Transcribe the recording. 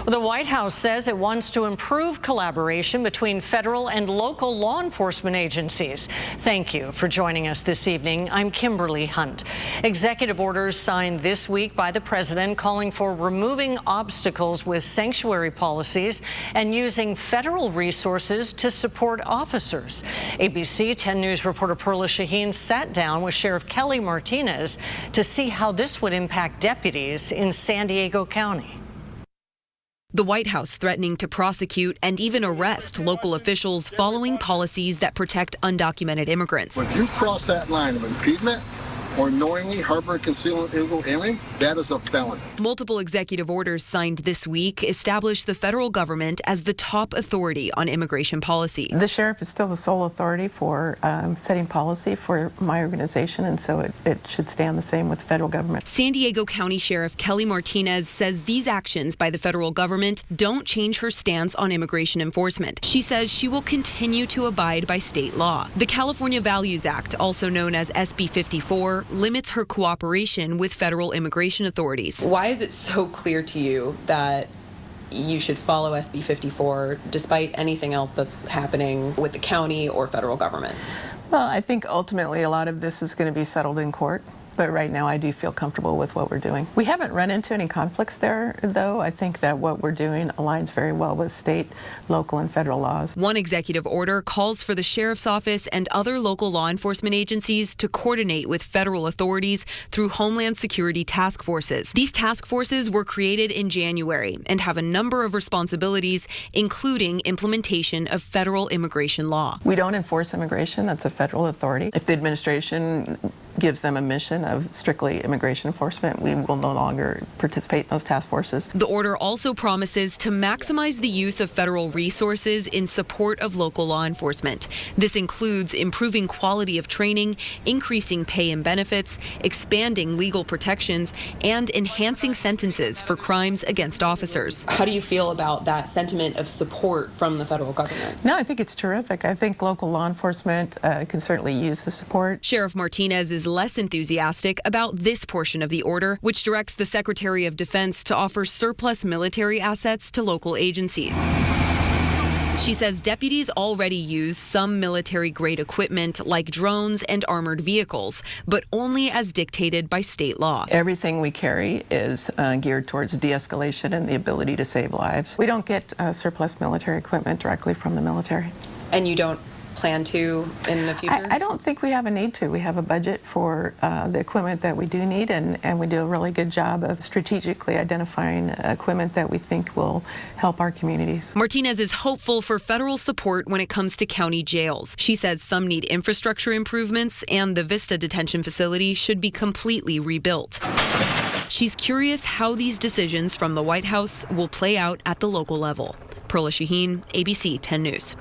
The White House says it wants to improve collaboration between federal and local law enforcement agencies. Thank you for joining us this evening. I'm Kimberly Hunt. Executive orders signed this week by the president calling for removing obstacles with sanctuary policies and using federal resources to support officers. ABC 10 News reporter Perla Shaheen sat down with Sheriff Kelly Martinez to see how this would impact deputies in San Diego County. The White House threatening to prosecute and even arrest local officials following policies that protect undocumented immigrants. If you cross that line of impediment or knowingly harbor and conceal an illegal alien, that is a felony. Multiple executive orders signed this week establish the federal government as the top authority on immigration policy. The sheriff is still the sole authority for setting policy for my organization, and so it should stand the same with the federal government. San Diego County Sheriff Kelly Martinez says these actions by the federal government don't change her stance on immigration enforcement. She says she will continue to abide by state law. The California Values Act, also known as SB 54, limits her cooperation with federal immigration authorities. Why is it so clear to you that you should follow SB 54 despite anything else that's happening with the county or federal government? Well, I think ultimately a lot of this is going to be settled in court. But right now, I do feel comfortable with what we're doing. We haven't run into any conflicts there, though. I think that what we're doing aligns very well with state, local, and federal laws. One executive order calls for the sheriff's office and other local law enforcement agencies to coordinate with federal authorities through Homeland Security task forces. These task forces were created in January and have a number of responsibilities, including implementation of federal immigration law. We don't enforce immigration. That's a federal authority. If the administration gives them a mission of strictly immigration enforcement, we will no longer participate in those task forces. The order also promises to maximize the use of federal resources in support of local law enforcement. This includes improving quality of training, increasing pay and benefits, expanding legal protections, and enhancing sentences for crimes against officers. How do you feel about that sentiment of support from the federal government? No, I think it's terrific. I think local law enforcement can certainly use the support. Sheriff Martinez is less enthusiastic about this portion of the order, which directs the Secretary of Defense to offer surplus military assets to local agencies. She says deputies already use some military-grade equipment like drones and armored vehicles, but only as dictated by state law. Everything we carry is geared towards de-escalation and the ability to save lives. We don't get surplus military equipment directly from the military. And you don't plan to in the future? I don't think we have a need to. We have a budget for the equipment that we do need, and we do a really good job of strategically identifying equipment that we think will help our communities. Martinez is hopeful for federal support when it comes to county jails. She says some need infrastructure improvements, and the Vista detention facility should be completely rebuilt. She's curious how these decisions from the White House will play out at the local level. Perla Shaheen, ABC 10 News.